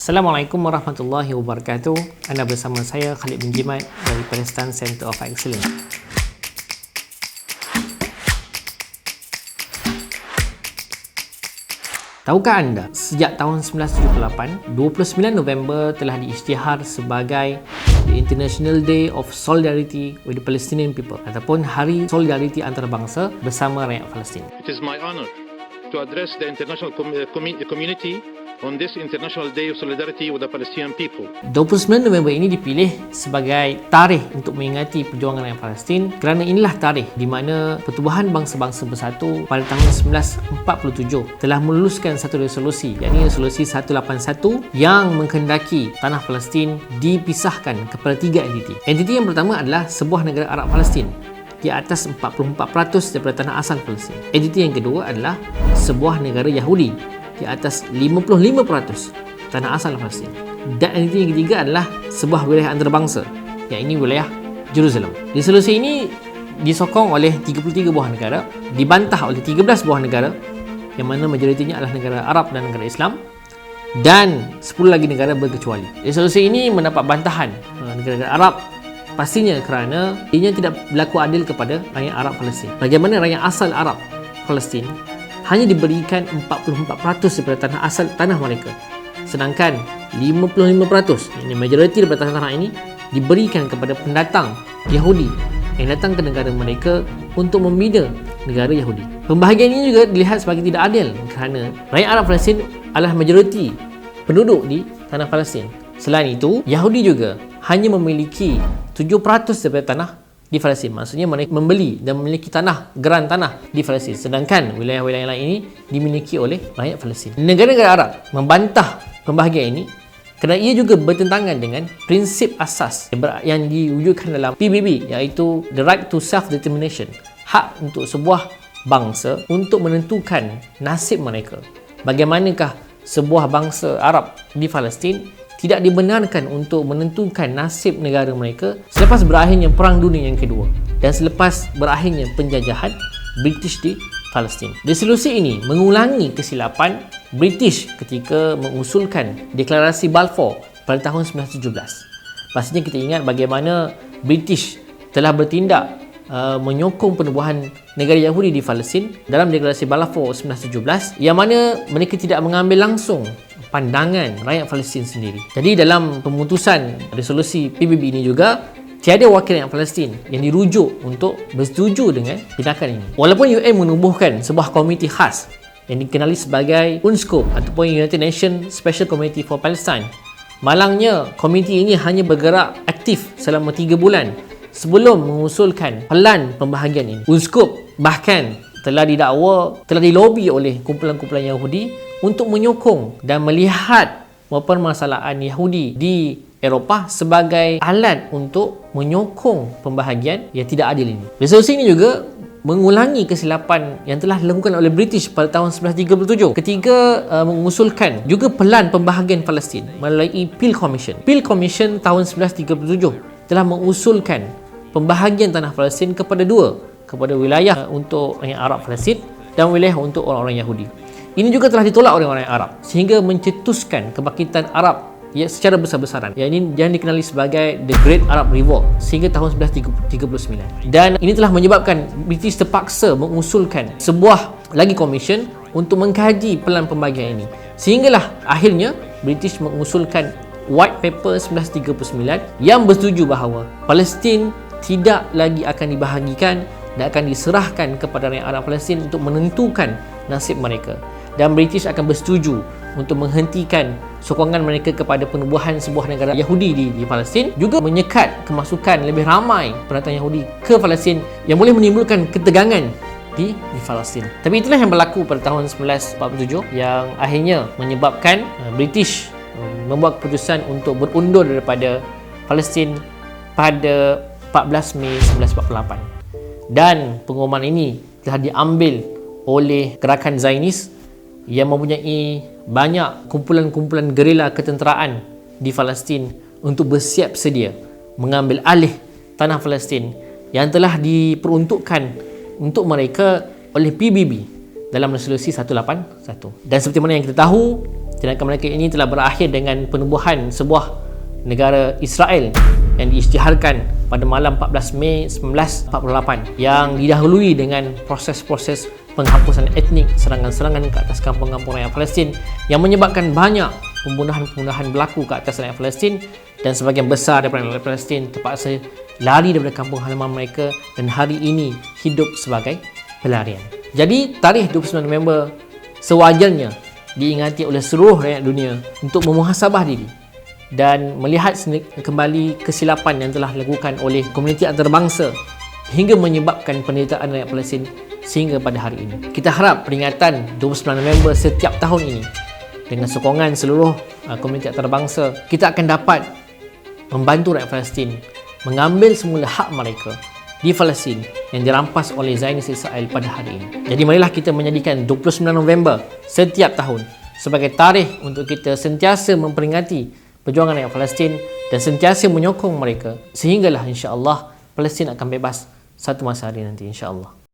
Assalamualaikum warahmatullahi wabarakatuh. Anda bersama saya Khalid bin Jimat dari Palestine Center of Excellence. Tahukah anda, sejak tahun 1978, 29 November telah diisytihar sebagai The International Day of Solidarity with the Palestinian People ataupun Hari Solidariti Antarabangsa bersama rakyat Palestin. It is my honor to address the international community on this International Day of Solidarity with the Palestinian people. 29 November ini dipilih sebagai tarikh untuk mengingati perjuangan rakyat Palestin kerana inilah tarikh di mana Pertubuhan Bangsa-Bangsa Bersatu pada tahun 1947 telah meluluskan satu resolusi, iaitu Resolusi 181 yang menghendaki tanah Palestin dipisahkan kepada tiga entiti. Entiti yang pertama adalah sebuah negara Arab Palestin di atas 44% daripada tanah asal Palestin. Entiti yang kedua adalah sebuah negara Yahudi di atas 55% tanah asal Palestin. Dan entiti yang ketiga adalah sebuah wilayah antarabangsa, iaitu wilayah Jerusalem. Resolusi ini disokong oleh 33 buah negara, dibantah oleh 13 buah negara yang mana majoritinya adalah negara Arab dan negara Islam, dan 10 lagi negara berkecuali. Resolusi ini mendapat bantahan negara-negara Arab pastinya kerana ianya tidak berlaku adil kepada rakyat Arab Palestin. Bagaimana rakyat asal Arab Palestin hanya diberikan 44% daripada tanah asal tanah mereka, sedangkan 55%, ini majoriti daripada tanah ini diberikan kepada pendatang Yahudi yang datang ke negara mereka untuk membina negara Yahudi. Pembahagian ini juga dilihat sebagai tidak adil kerana rakyat Arab Palestin adalah majoriti penduduk di tanah Palestin. Selain itu, Yahudi juga hanya memiliki 7% daripada tanah di Palestin. Maksudnya mereka membeli dan memiliki geran tanah di Palestin, sedangkan wilayah-wilayah lain ini dimiliki oleh rakyat Palestin. Negara-negara Arab membantah pembahagian ini kerana ia juga bertentangan dengan prinsip asas yang diwujudkan dalam PBB, iaitu the right to self-determination, hak untuk sebuah bangsa untuk menentukan nasib mereka. Bagaimanakah sebuah bangsa Arab di Palestin tidak dibenarkan untuk menentukan nasib negara mereka selepas berakhirnya Perang Dunia yang Kedua dan selepas berakhirnya penjajahan British di Palestin. Resolusi ini mengulangi kesilapan British ketika mengusulkan Deklarasi Balfour pada tahun 1917. Pastinya kita ingat bagaimana British telah bertindak menyokong penubuhan negara Yahudi di Palestin dalam Deklarasi Balfour 1917, yang mana mereka tidak mengambil langsung pandangan rakyat Palestin sendiri. Jadi dalam pemutusan resolusi PBB ini juga tiada wakil rakyat Palestin yang dirujuk untuk bersetuju dengan tindakan ini. Walaupun UN menubuhkan sebuah komiti khas yang dikenali sebagai UNSCOP ataupun United Nations Special Committee for Palestine, malangnya komiti ini hanya bergerak aktif selama 3 bulan sebelum mengusulkan pelan pembahagian ini. UNSCOP bahkan telah dilobi oleh kumpulan-kumpulan Yahudi untuk menyokong dan melihat permasalahan Yahudi di Eropah sebagai alat untuk menyokong pembahagian yang tidak adil ini. Resolusi ini juga mengulangi kesilapan yang telah dilakukan oleh British pada tahun 1937 ketika mengusulkan juga pelan pembahagian Palestin melalui Peel Commission. Peel Commission tahun 1937 telah mengusulkan pembahagian tanah Palestin kepada wilayah untuk orang Arab Palestin dan wilayah untuk orang-orang Yahudi. Ini juga telah ditolak oleh orang Arab sehingga mencetuskan kebangkitan Arab secara besar-besaran, yang dikenali sebagai The Great Arab Revolt sehingga tahun 1939. Dan ini telah menyebabkan British terpaksa mengusulkan sebuah lagi komisen untuk mengkaji pelan pembahagian ini, sehinggalah akhirnya British mengusulkan White Paper 1939 yang bersetuju bahawa Palestin tidak lagi akan dibahagikan dan akan diserahkan kepada rakyat Arab Palestin untuk menentukan nasib mereka, dan British akan bersetuju untuk menghentikan sokongan mereka kepada penubuhan sebuah negara Yahudi di Palestin, juga menyekat kemasukan lebih ramai pendatang Yahudi ke Palestin yang boleh menimbulkan ketegangan di Palestin. Tapi itulah yang berlaku pada tahun 1947 yang akhirnya menyebabkan British membuat keputusan untuk berundur daripada Palestin pada 14 Mei 1948. Dan pengumuman ini telah diambil oleh gerakan Zionis yang mempunyai banyak kumpulan-kumpulan gerila ketenteraan di Palestin untuk bersiap sedia mengambil alih tanah Palestin yang telah diperuntukkan untuk mereka oleh PBB dalam resolusi 181. Dan seperti mana yang kita tahu, Tindakan mereka ini telah berakhir dengan penubuhan sebuah negara Israel yang diisytiharkan pada malam 14 Mei 1948 yang didahului dengan proses-proses penghapusan etnik, serangan-serangan ke atas kampung-kampung rakyat Palestin yang menyebabkan banyak pembunuhan-pembunuhan berlaku ke atas rakyat Palestin, dan sebahagian besar daripada rakyat Palestin terpaksa lari daripada kampung halaman mereka dan hari ini hidup sebagai pelarian. Jadi tarikh 29 November sewajarnya diingati oleh seluruh rakyat dunia untuk memuhasabah diri dan melihat kembali kesilapan yang telah dilakukan oleh komuniti antarabangsa hingga menyebabkan penderitaan rakyat Palestin sehingga pada hari ini. Kita harap peringatan 29 November setiap tahun ini dengan sokongan seluruh komuniti antarabangsa, kita akan dapat membantu rakyat Palestin mengambil semula hak mereka di Palestin yang dirampas oleh Zionis Israel pada hari ini. Jadi marilah kita menjadikan 29 November setiap tahun sebagai tarikh untuk kita sentiasa memperingati perjuangan rakyat Palestin dan sentiasa menyokong mereka sehinggalah insya-Allah Palestin akan bebas satu masa hari nanti insya-Allah.